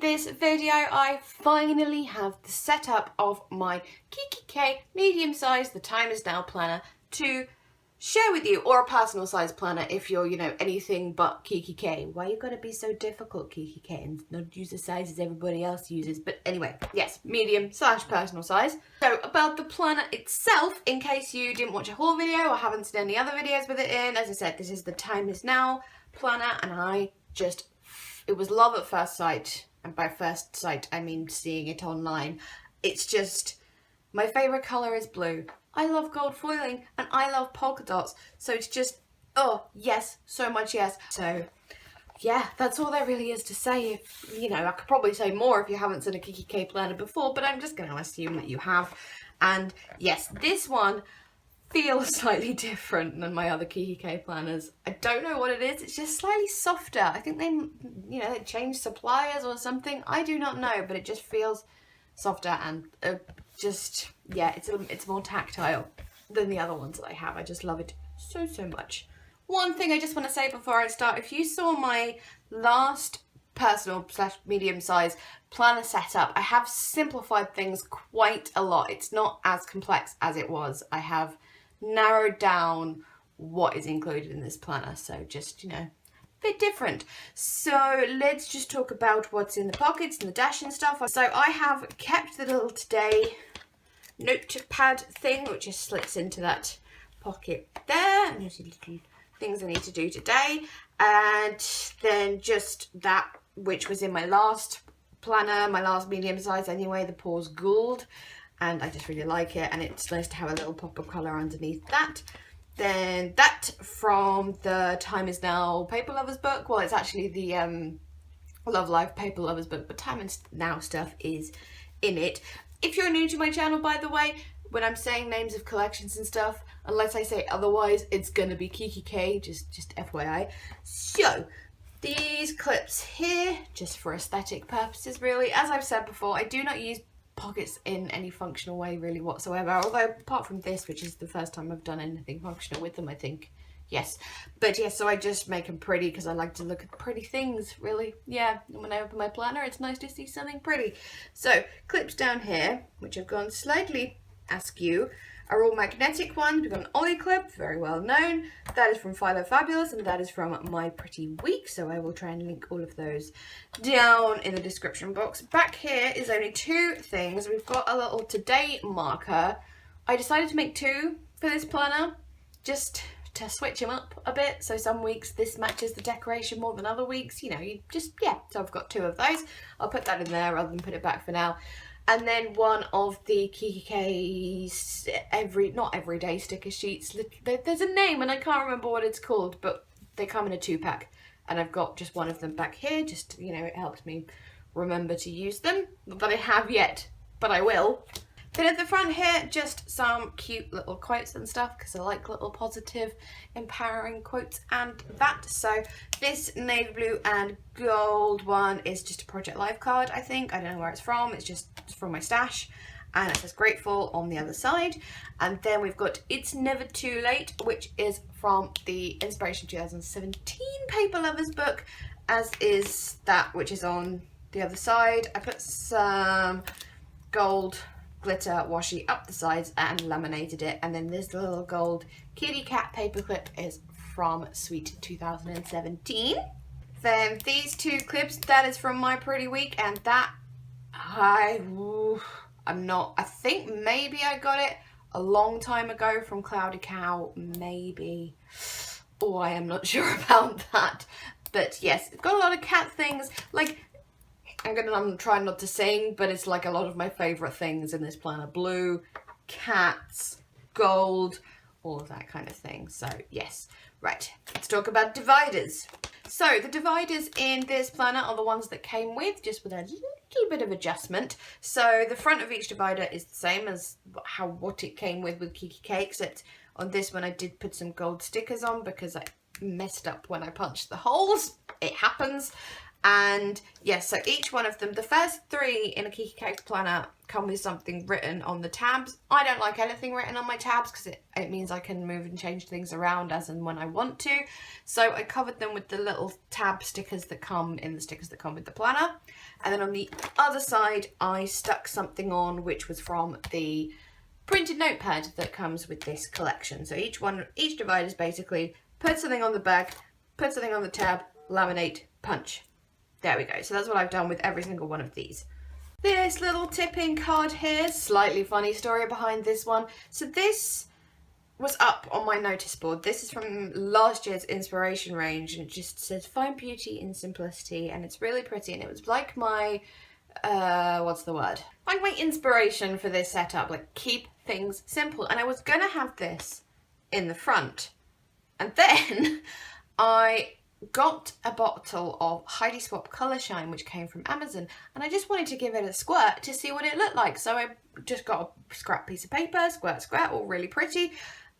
this video, I finally have the setup of my Kikki.k medium size, the time is now planner to share with you, or a personal size planner if you're, you know, anything but Kikki.k. Why you gotta be so difficult, Kikki.k, and not use the sizes everybody else uses? But anyway, yes, medium / personal size. So about the planner itself, in case you didn't watch a haul video or haven't seen any other videos with it in, as I said, this is the time is now planner, and it was love at first sight. And by first sight, I mean seeing it online. It's just, my favourite colour is blue. I love gold foiling and I love polka dots. So it's just, oh, yes, so much yes. So yeah, that's all there really is to say. If, you know, I could probably say more if you haven't seen a Kikki.k planner before, but I'm just going to assume that you have. And yes, this one feels slightly different than my other Kikki.k planners. I don't know what it is. It's just slightly softer. I think they, you know, they changed suppliers or something. I do not know, but it just feels softer and just, yeah, it's more tactile than the other ones that I have. I just love it so much. One thing I just want to say before I start, if you saw my last personal / medium size planner setup, I have simplified things quite a lot. It's not as complex as it was. I have narrowed down what is included in this planner, so just, you know, a bit different. So let's just talk about what's in the pockets and the dash and stuff. So I have kept the little today notepad thing, which just slips into that pocket there, and there's little things I need to do today, and then just that which was in my last planner, my last medium size anyway, the Pause Gould, and I just really like it, and it's nice to have a little pop of colour underneath that. Then that from the Time Is Now Paper Lovers book. Well, it's actually the Love Life Paper Lovers book, but Time Is Now stuff is in it. If you're new to my channel, by the way, when I'm saying names of collections and stuff, unless I say otherwise, it's gonna be Kikki.k, just FYI. So these clips here, just for aesthetic purposes really. As I've said before, I do not use pockets in any functional way really whatsoever, although apart from this, which is the first time I've done anything functional with them, I think. Yes, but yes, so I just make them pretty because I like to look at pretty things, really. Yeah, and when I open my planner, it's nice to see something pretty. So clips down here, which have gone slightly askew, are all magnetic ones. We've got an Ollie clip, very well known. That is from Filofabulouss, and that is from My Pretty Week. So I will try and link all of those down in the description box. Back here is only two things. We've got a little today marker. I decided to make two for this planner, just to switch them up a bit. So some weeks this matches the decoration more than other weeks. You know, you just, yeah. So I've got two of those. I'll put that in there rather than put it back for now. And then one of the Kikki.k's not everyday sticker sheets. There's a name and I can't remember what it's called, but they come in a 2-pack. And I've got just one of them back here. Just, you know, it helps me remember to use them. Not that I have yet, but I will. Then at the front here, just some cute little quotes and stuff, because I like little positive, empowering quotes and that. So this navy blue and gold one is just a Project Life card, I think. I don't know where it's from. It's just from my stash. And it says grateful on the other side. And then we've got It's Never Too Late, which is from the Inspiration 2017 Paper Lovers book, as is that which is on the other side. I put some gold glitter washi up the sides and laminated it, and then this little gold kitty cat paperclip is from Sweet 2017. Then these two clips, that is from My Pretty Week, and that I think maybe I got it a long time ago from Cloudy Cow, maybe. Oh, I am not sure about that, but yes, it's got a lot of cat things. Like, I'm trying not to sing, but it's like a lot of my favourite things in this planner. Blue, cats, gold, all of that kind of thing. So yes, right, let's talk about dividers. So the dividers in this planner are the ones that came with, just with a little bit of adjustment. So the front of each divider is the same as what it came with Kikki.k, except on this one I did put some gold stickers on because I messed up when I punched the holes. It happens. And yes, so each one of them, the first 3 in a Kikki.k planner come with something written on the tabs. I don't like anything written on my tabs because it means I can move and change things around as and when I want to. So I covered them with the little tab stickers that come in the stickers that come with the planner. And then on the other side, I stuck something on which was from the printed notepad that comes with this collection. So each divider is basically put something on the back, put something on the tab, laminate, punch. There we go. So that's what I've done with every single one of these. This little tipping card here, slightly funny story behind this one. So this was up on my notice board. This is from last year's inspiration range, and it just says find beauty in simplicity, and it's really pretty, and it was like my what's the word? Like my inspiration for this setup, like keep things simple. And I was gonna have this in the front, and then I got a bottle of Heidi Swap Colour Shine, which came from Amazon, and I just wanted to give it a squirt to see what it looked like. So I just got a scrap piece of paper, squirt, squirt, all really pretty,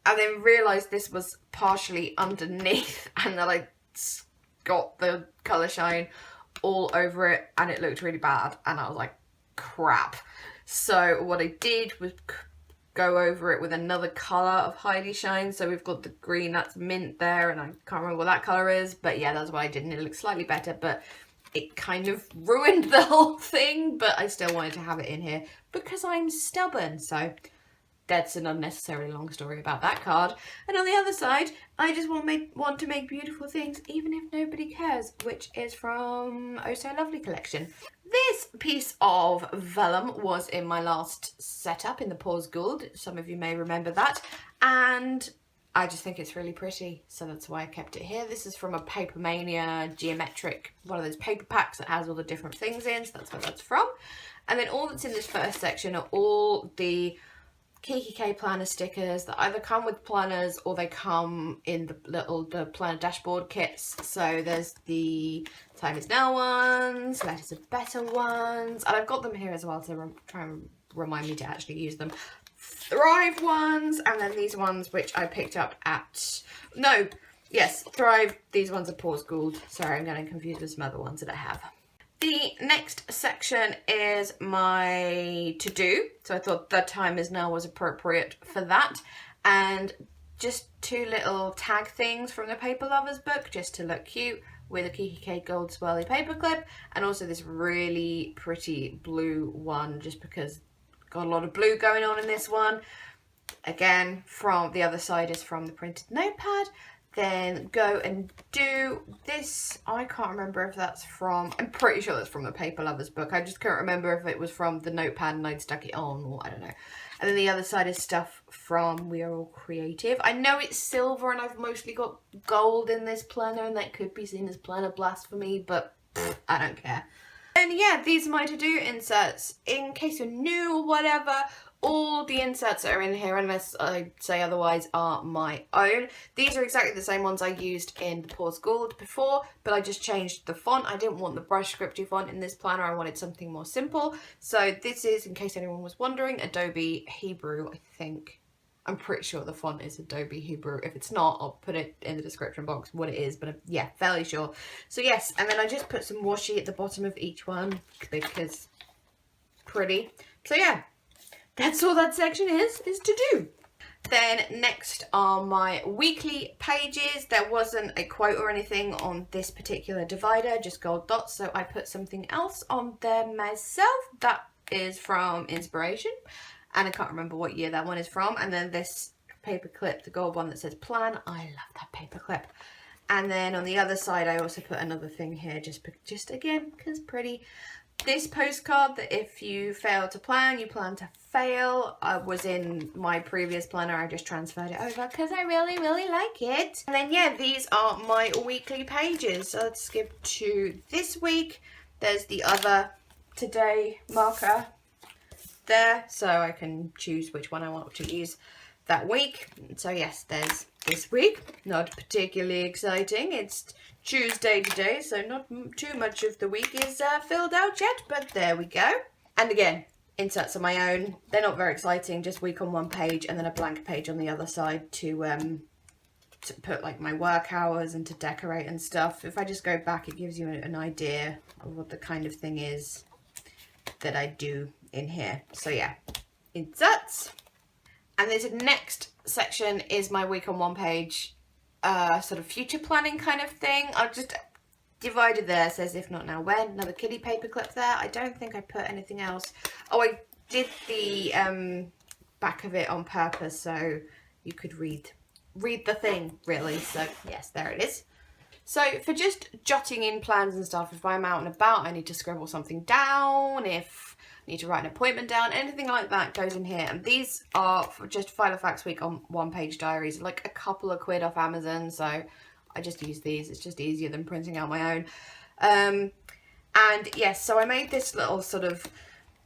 and then realised this was partially underneath, and then I got the Colour Shine all over it, and it looked really bad, and I was like, crap. So what I did was go over it with another colour of Heidi Shine. So we've got the green, that's mint there, and I can't remember what that colour is, but yeah, that's what I did, and it looks slightly better, but it kind of ruined the whole thing. But I still wanted to have it in here because I'm stubborn. So that's an unnecessarily long story about that card. And on the other side, I just want to make beautiful things even if nobody cares, which is from Oh So Lovely collection. This piece of vellum was in my last setup in the Paws Gould. Some of you may remember that. And I just think it's really pretty, so that's why I kept it here. This is from a Paper Mania geometric, one of those paper packs that has all the different things in, so that's where that's from. And then all that's in this first section are all the Kikki.k planner stickers that either come with planners or they come in the planner dashboard kits. So there's the Time Is Now ones, Letters Are Better ones, and I've got them here as well to try and remind me to actually use them. Thrive ones, and then these ones which I picked up at, Thrive, these ones are Paws Gould. Sorry, I'm getting confused with some other ones that I have. The next section is my to-do, so I thought the Time Is Now was appropriate for that, and just 2 little tag things from the Paper Lovers book just to look cute, with a Kikki.k gold swirly paperclip, and also this really pretty blue one just because got a lot of blue going on in this one. Again, from the other side is from the printed notepad. Then go and do this. I can't remember if that's from, I'm pretty sure that's from the Paper Lovers book. I just couldn't remember if it was from the notepad and I'd stuck it on, or I don't know. And then the other side is stuff from We Are All Creative. I know it's silver and I've mostly got gold in this planner, and that could be seen as planner blasphemy, but I don't care. And yeah, these are my to-do inserts. In case you're new or whatever, all the inserts that are in here, unless I say otherwise, are my own. These are exactly the same ones I used in the Paws Gould before, but I just changed the font. I didn't want the brush scripty font in this planner. I wanted something more simple. So this is, in case anyone was wondering, Adobe Hebrew, I think. I'm pretty sure the font is Adobe Hebrew. If it's not, I'll put it in the description box what it is, but yeah, fairly sure. So yes, and then I just put some washi at the bottom of each one because pretty. So yeah, that's all that section is to do. Then next are my weekly pages. There wasn't a quote or anything on this particular divider, just gold dots, so I put something else on there myself. That is from Inspiration, and I can't remember what year that one is from. And then this paper clip, the gold one that says plan. I love that paper clip. And then on the other side, I also put another thing here, just again, because pretty. This postcard that if you fail to plan, you plan to fail, was in my previous planner. I just transferred it over because I really, really like it. And then yeah, these are my weekly pages. So let's skip to this week. There's the other today marker there, so I can choose which one I want to use that week. So yes, there's this week. Not particularly exciting. It's Tuesday today, so not too much of the week is filled out yet, but there we go. And again, inserts are my own. They're not very exciting, just week on one page and then a blank page on the other side to to put like my work hours and to decorate and stuff. If I just go back, it gives you an idea of what the kind of thing is that I do in here. So yeah, inserts. And this next section is my week on one page sort of future planning kind of thing. I've just divided there. It says if not now when. Another kiddie paper clip there. I don't think I put anything else. Oh, I did the back of it on purpose so you could read the thing really. So yes, there it is. So for just jotting in plans and stuff, if I'm out and about, I need to scribble something down. If I need to write an appointment down, anything like that goes in here. And these are for just Filofax week on one page diaries, like a couple of quid off Amazon. So I just use these. It's just easier than printing out my own. And yes, so I made this little sort of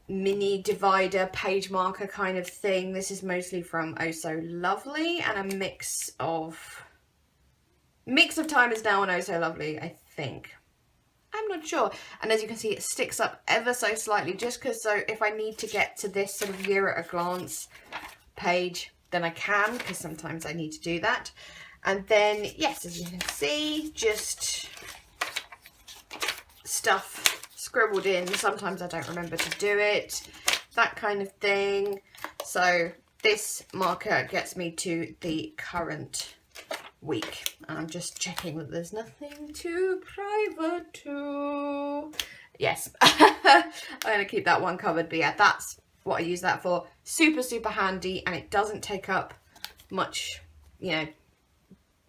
mini divider page marker kind of thing. This is mostly from Oh So Lovely and a mix of Time Is Now and Oh So Lovely, I think. I'm not sure. And as you can see, it sticks up ever so slightly just because, so if I need to get to this sort of year at a glance page, then I can, because sometimes I need to do that. And then, yes, as you can see, just stuff scribbled in. Sometimes I don't remember to do it, that kind of thing. So this marker gets me to the current week. I'm just checking that there's nothing too private to... Yes, I'm going to keep that one covered. But yeah, that's what I use that for. Super, super handy, and it doesn't take up much, you know,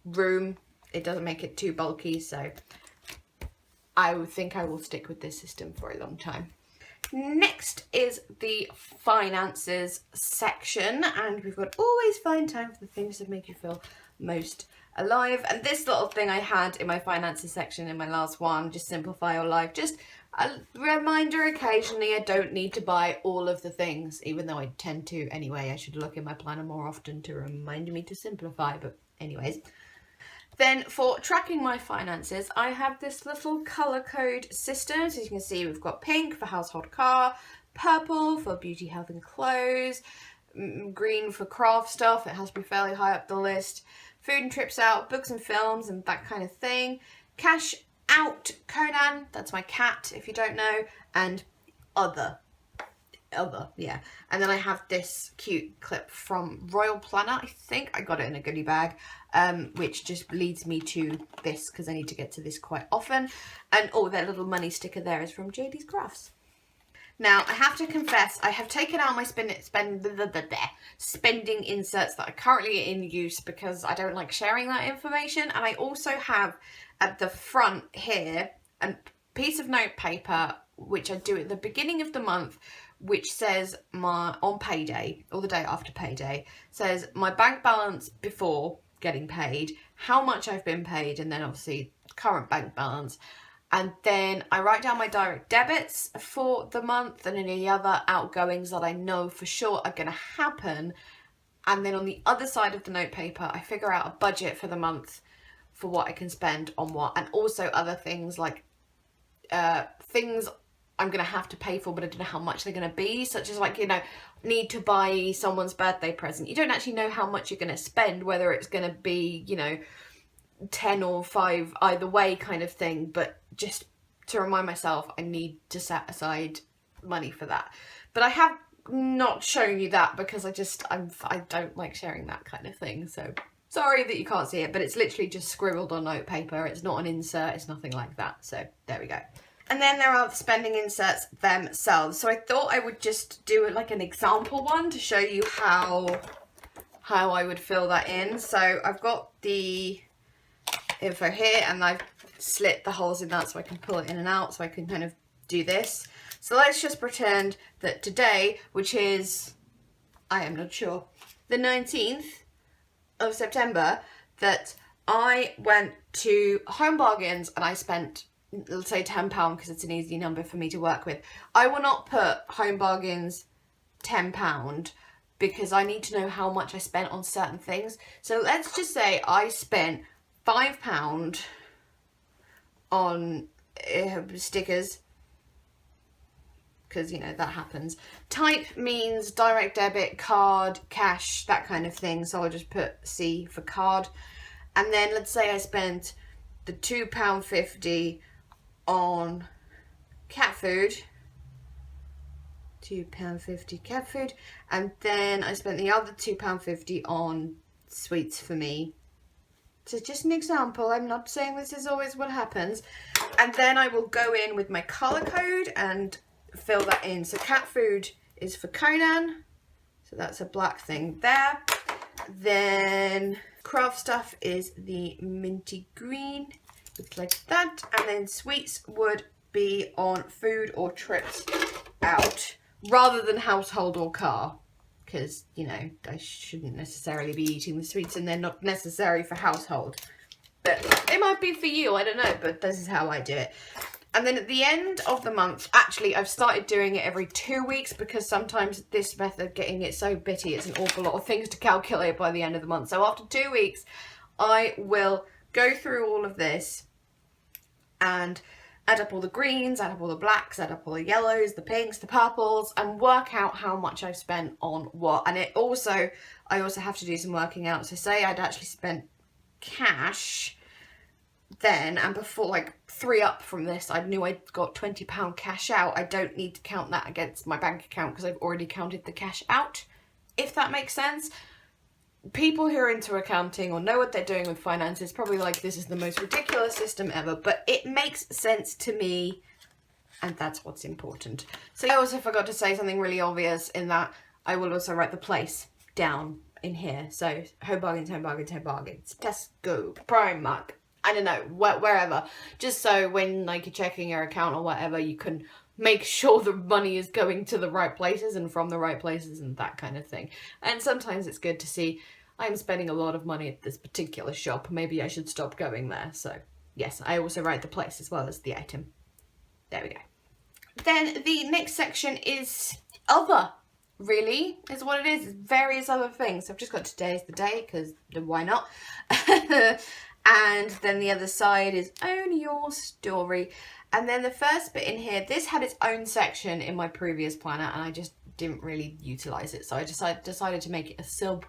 room. It doesn't make it too bulky, so I would think I will stick with this system for a long time. Next is the finances section, and we've got always find time for the things that make you feel most alive. And this little thing I had in my finances section in my last one, just simplify your life, just a reminder occasionally. I don't need to buy all of the things, even though I tend to anyway. I should look in my planner more often to remind me to simplify, but anyways. Then for tracking my finances, I have this little colour code system. So you can see we've got pink for household car, purple for beauty, health and clothes, green for craft stuff. It has to be fairly high up the list. Food and trips out, books and films and that kind of thing. Cash out, Conan, that's my cat if you don't know, and other, yeah. And then I have this cute clip from Royal Planner. I think I got it in a goodie bag, which just leads me to this because I need to get to this quite often. And oh, that little money sticker there is from JD's Crafts. Now, I have to confess, I have taken out my spending inserts that are currently in use because I don't like sharing that information. And I also have at the front here a piece of note paper, which I do at the beginning of the month, which says on payday, or the day after payday, says my bank balance before getting paid, how much I've been paid, and then obviously current bank balance. And then I write down my direct debits for the month and any other outgoings that I know for sure are going to happen. And then on the other side of the note paper, I figure out a budget for the month for what I can spend on what. And also other things like things I'm going to have to pay for, but I don't know how much they're going to be. Such as like, you know, need to buy someone's birthday present. You don't actually know how much you're going to spend, whether it's going to be, you know, 10 or 5 either way kind of thing, but just to remind myself I need to set aside money for that. But I have not shown you that because I don't like sharing that kind of thing, so sorry that you can't see it, but it's literally just scribbled on note paper. It's not an insert, it's nothing like that, so there we go. And then there are the spending inserts themselves. So I thought I would just do like an example one to show you how I would fill that in. So I've got the info here and I've slit the holes in that so I can pull it in and out, so I can kind of do this. So let's just pretend that today, which is, I am not sure, the 19th of September, that I went to Home Bargains and I spent, let's say £10 because it's an easy number for me to work with. I will not put Home Bargains £10 because I need to know how much I spent on certain things. So let's just say I spent £5 on stickers, because, you know, that happens. Type means direct debit, card, cash, that kind of thing. So I'll just put C for card. And then let's say I spent the £2.50 on cat food, £2.50 cat food, and then I spent the other £2.50 on sweets for me. So just an example, I'm not saying this is always what happens. And then I will go in with my colour code and fill that in. So cat food is for Conan, so that's a black thing there. Then craft stuff is the minty green, looks like that. And then sweets would be on food or trips out, rather than household or car, because, you know, I shouldn't necessarily be eating the sweets and they're not necessary for household. But it might be for you, I don't know, but this is how I do it. And then at the end of the month, actually, I've started doing it every 2 weeks, because sometimes this method, getting it so bitty, it's an awful lot of things to calculate by the end of the month. So after 2 weeks, I will go through all of this and add up all the greens, add up all the blacks, add up all the yellows, the pinks, the purples, and work out how much I've spent on what. And I also have to do some working out. So say I'd actually spent cash then, and before, like 3 up from this, I knew I'd got £20 cash out. I don't need to count that against my bank account because I've already counted the cash out, if that makes sense. People who are into accounting or know what they're doing with finances probably like, this is the most ridiculous system ever, but it makes sense to me, and that's what's important. So I also forgot to say something really obvious in that I will also write the place down in here. So Home Bargains, Home Bargains, Home Bargains, Tesco, Primark, I don't know, wherever. Just so when like you're checking your account or whatever, you can make sure the money is going to the right places and from the right places and that kind of thing. And sometimes it's good to see, I'm spending a lot of money at this particular shop, maybe I should stop going there. So yes, I also write the place as well as the item. There we go. Then the next section is other, really, is what it is. It's various other things. I've just got today's the day, because why not? And then the other side is own your story. And then the first bit in here, this had its own section in my previous planner and I just didn't really utilize it. So I decided to make it a sub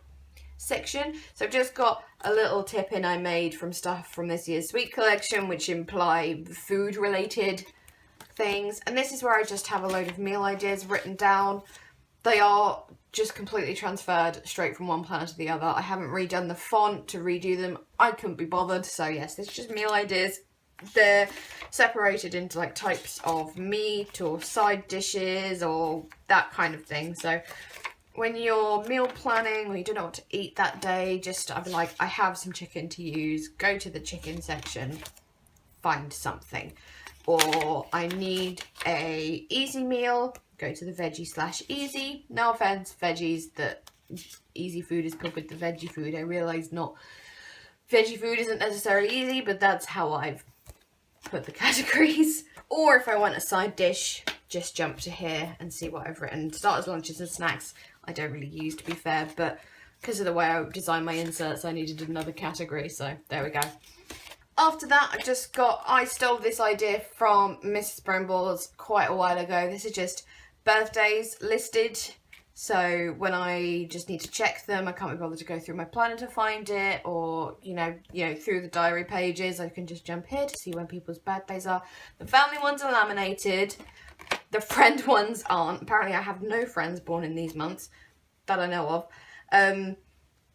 section. So I've just got a little tip in I made from stuff from this year's sweet collection, which imply food related things. And this is where I just have a load of meal ideas written down. They are just completely transferred straight from one planner to the other. I haven't redone the font to redo them. I couldn't be bothered. So yes, it's just meal ideas. They're separated into like types of meat or side dishes or that kind of thing. So when you're meal planning or you don't know what to eat that day, just I'm like, I have some chicken to use, go to the chicken section, find something. Or I need a easy meal, go to the veggie/easy. No offense, veggies, that easy food is cooked with the veggie food. I realise not veggie food isn't necessarily easy, but that's how I've put the categories. Or if I want a side dish, just jump to here and see what I've written. Starters, lunches and snacks I don't really use, to be fair, but because of the way I designed my inserts, I needed another category, so there we go. After that, I stole this idea from Mrs. Brimbles quite a while ago. This is just birthdays listed. So when I just need to check them, I can't be bothered to go through my planner to find it, or, you know, through the diary pages, I can just jump here to see when people's birthdays are. The family ones are laminated. The friend ones aren't. Apparently I have no friends born in these months that I know of.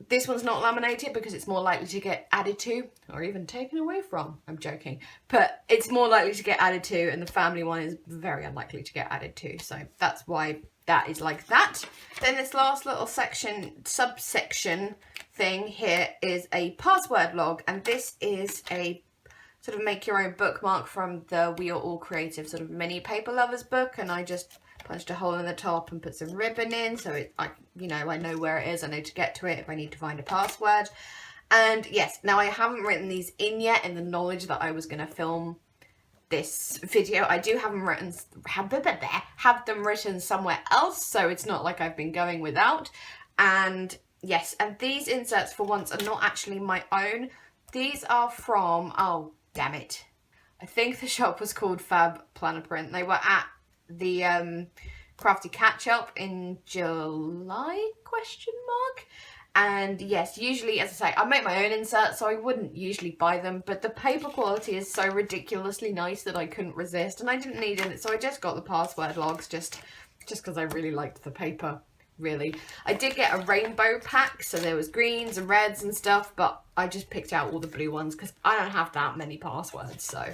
This one's not laminated because it's more likely to get added to or even taken away from. I'm joking. But it's more likely to get added to, and the family one is very unlikely to get added to. So that's why that is like that. Then this last little subsection thing here is a password log. And this is a sort of make your own bookmark from the We Are All Creative sort of mini paper lovers book. And I just punched a hole in the top and put some ribbon in, so I know where it is. I know to get to it if I need to find a password. And yes, now I haven't written these in yet in the knowledge that I was going to film this video. I do have them written somewhere else, so it's not like I've been going without. And yes, and these inserts for once are not actually my own. These are from, oh damn it, I think the shop was called Fab Planner Print. They were at the Crafty Catch Up in July, ? And yes, usually, as I say, I make my own inserts, so I wouldn't usually buy them, but the paper quality is so ridiculously nice that I couldn't resist, and I didn't need it, so I just got the password logs just because I really liked the paper, really. I did get a rainbow pack, so there was greens and reds and stuff, but I just picked out all the blue ones because I don't have that many passwords, so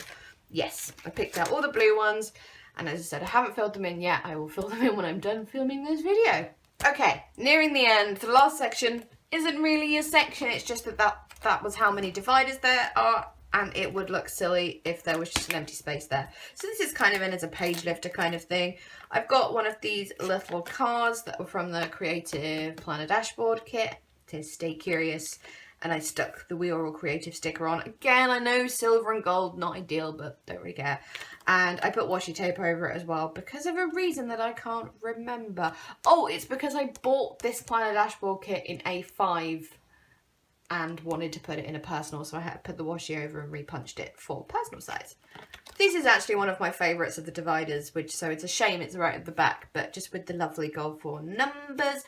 yes, I picked out all the blue ones, and as I said, I haven't filled them in yet. I will fill them in when I'm done filming this video. Okay, nearing the end. The last section isn't really a section, it's just that was how many dividers there are, and it would look silly if there was just an empty space there. So this is kind of in as a page lifter kind of thing. I've got one of these little cards that were from the Creative Planner Dashboard kit to Stay Curious, and I stuck the We Are All Creative sticker on. Again, I know silver and gold, not ideal, but don't really care. And I put washi tape over it as well because of a reason that I can't remember. Oh, it's because I bought this Planner Dashboard kit in A5 and wanted to put it in a personal, so I had to put the washi over and repunched it for personal size. This is actually one of my favourites of the dividers, so it's a shame it's right at the back, but just with the lovely gold 4 numbers.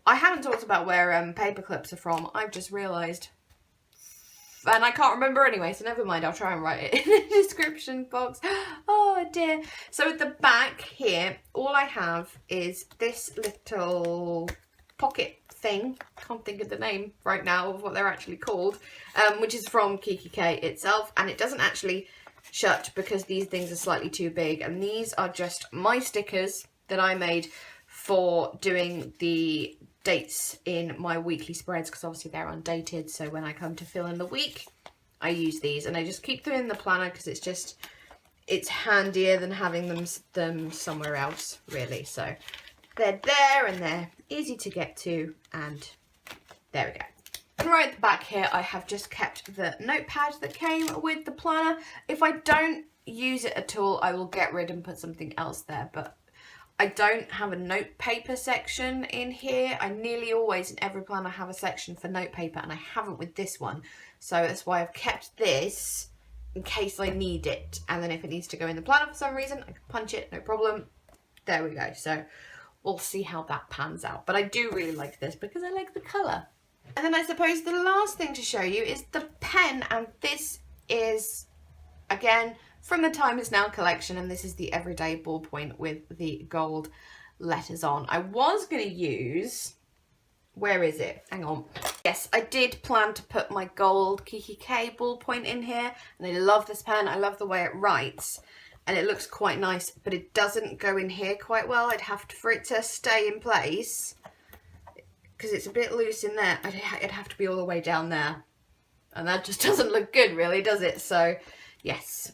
I haven't talked about where paper clips are from. I've just realised. And I can't remember anyway, so never mind. I'll try and write it in the description box. Oh dear. So at the back here, all I have is this little pocket thing. Can't think of the name right now of what they're actually called. Which is from Kikki.k itself. And it doesn't actually shut because these things are slightly too big. And these are just my stickers that I made for doing the dates in my weekly spreads, because obviously they're undated, so when I come to fill in the week I use these, and I just keep them in the planner because it's handier than having them somewhere else, really. So they're there and they're easy to get to, and there we go. And right at the back here I have just kept the notepad that came with the planner. If I don't use it at all I will get rid and put something else there, but I don't have a note paper section in here. I nearly always in every planner have a section for note paper, and I haven't with this one. So that's why I've kept this in case I need it. And then if it needs to go in the planner for some reason, I can punch it, no problem. There we go. So we'll see how that pans out. But I do really like this because I like the colour. And then I suppose the last thing to show you is the pen, and this is, again, from the Time Is Now collection, and this is the everyday ballpoint with the gold letters on. I was going to use, where is it? Hang on. Yes, I did plan to put my gold Kikki.k ballpoint in here, and I love this pen. I love the way it writes, and it looks quite nice, but it doesn't go in here quite well. I'd have to, for it to stay in place, because it's a bit loose in there, it'd have to be all the way down there, and that just doesn't look good really, does it? So yes,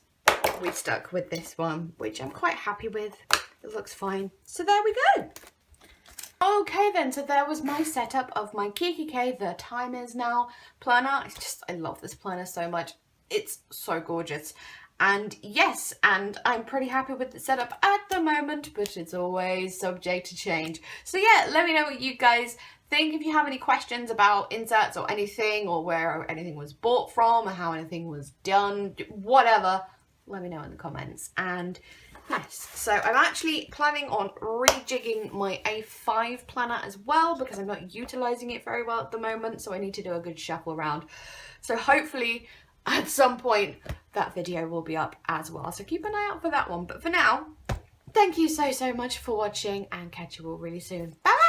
we stuck with this one, which I'm quite happy with. It looks fine. So there we go. Okay then, so there was my setup of my Kikki.k The Time Is Now planner. I love this planner so much. It's so gorgeous. And yes, and I'm pretty happy with the setup at the moment, but it's always subject to change. So yeah, let me know what you guys think. If you have any questions about inserts or anything, or where anything was bought from, or how anything was done, whatever, let me know in the comments. And yes, so I'm actually planning on rejigging my A5 planner as well, because I'm not utilising it very well at the moment, so I need to do a good shuffle around. So hopefully at some point that video will be up as well, so keep an eye out for that one. But for now, thank you so much for watching, and catch you all really soon. Bye!